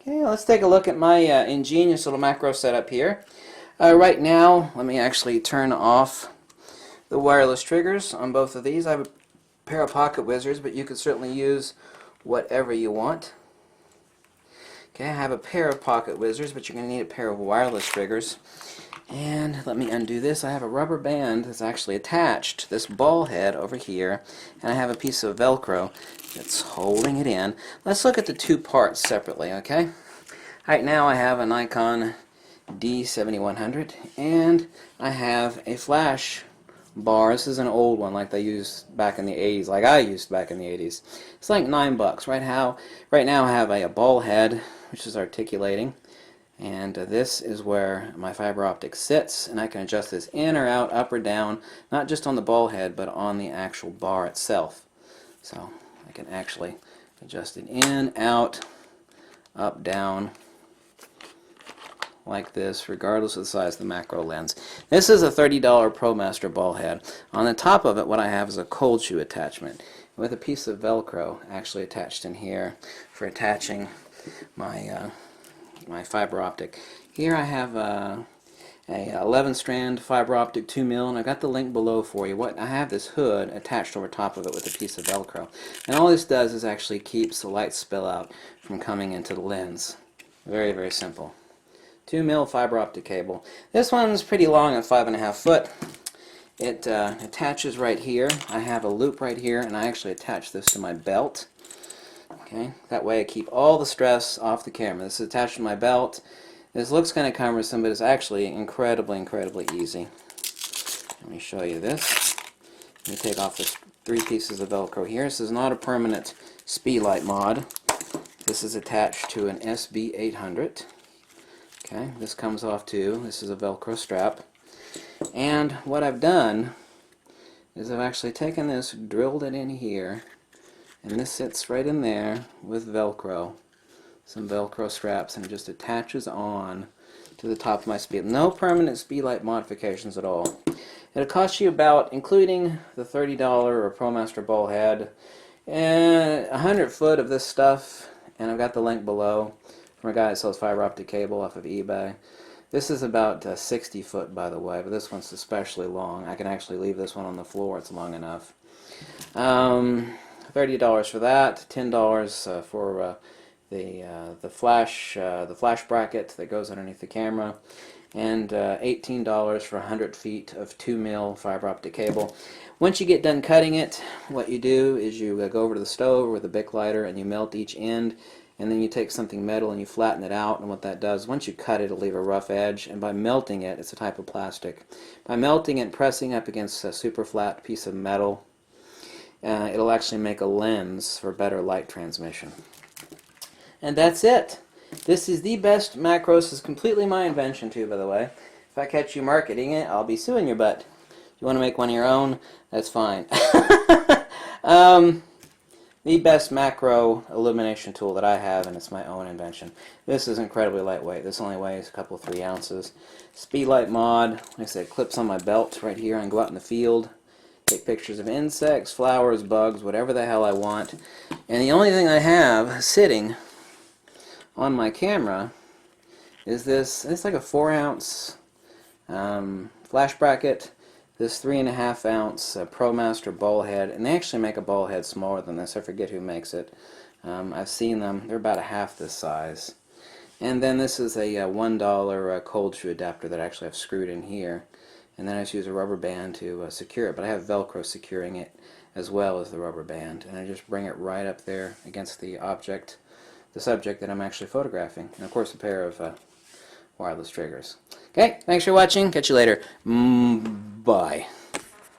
Okay, let's take a look at my ingenious little macro setup here. Right now, let me actually turn off the wireless triggers on both of these. I have a pair of pocket wizards, but you could certainly use whatever you want. Okay, I have a pair of pocket wizards, but you're going to need a pair of wireless triggers. And let me undo this. I have a rubber band that's actually attached to this ball head over here, and I have a piece of Velcro that's holding it in. Let's look at the two parts separately, okay? Right now I have a Nikon D7100, and I have a flash bar. This is an old one like they used back in the 80s, like I used back in the 80s. It's like $9. Right now I have a ball head, which is articulating. And this is where my fiber optic sits, and I can adjust this in or out, up or down, not just on the ball head, but on the actual bar itself. So I can actually adjust it in, out, up, down, like this, regardless of the size of the macro lens. This is a $30 ProMaster ball head. On the top of it, what I have is a cold shoe attachment with a piece of Velcro actually attached in here for attaching my my fiber optic. Here I have a 11-strand fiber optic 2mm, and I've got the link below for you. I have this hood attached over top of it with a piece of Velcro, and all this does is actually keeps the light spill out from coming into the lens. Very, very simple. 2mm fiber optic cable. This one's pretty long at 5.5 foot. It attaches right here. I have a loop right here, and I actually attach this to my belt. Okay, that way I keep all the stress off the camera. This is attached to my belt. This looks kind of cumbersome, but it's actually incredibly, incredibly easy. Let me show you this. Let me take off the 3 pieces of Velcro here. This is not a permanent speed light mod. This is attached to an SB800. Okay, this comes off too. This is a Velcro strap. And what I've done is I've actually taken this, drilled it in here, and this sits right in there with Velcro, some Velcro straps, and it just attaches on to the top of my speed. No permanent speed light modifications at all. It'll cost you about, including the $30 or ProMaster ball head, and 100 foot of this stuff, and I've got the link below from a guy that sells fiber optic cable off of eBay. This is about 60 foot, by the way, but this one's especially long. I can actually leave this one on the floor. It's long enough. $30 for that, $10 for the flash bracket that goes underneath the camera, and $18 for 100 feet of 2mm fiber optic cable. Once you get done cutting it, what you do is you go over to the stove with a Bic lighter and you melt each end, and then you take something metal and you flatten it out, and what that does, once you cut it, it'll leave a rough edge, and by melting it, it's a type of plastic. By melting it and pressing up against a super flat piece of metal, it'll actually make a lens for better light transmission. And that's it. This is the best macro. This is completely my invention too, by the way. If I catch you marketing it, I'll be suing your butt. If you want to make one of your own, that's fine. The best macro illumination tool that I have, and it's my own invention. This is incredibly lightweight. This only weighs a couple, 3 ounces. Speedlight mod, like I said, clips on my belt right here. I can go out in the field, take pictures of insects, flowers, bugs, whatever the hell I want. And the only thing I have sitting on my camera is this. It's like a 4-ounce flash bracket, this 3.5-ounce ProMaster ball head, and they actually make a ball head smaller than this. I forget who makes it. I've seen them. They're about a half this size. And then this is a $1 cold shoe adapter that I actually have screwed in here. And then I just use a rubber band to secure it. But I have Velcro securing it as well as the rubber band. And I just bring it right up there against the object, the subject that I'm actually photographing. And of course a pair of wireless triggers. Okay, thanks for watching. Catch you later. Bye.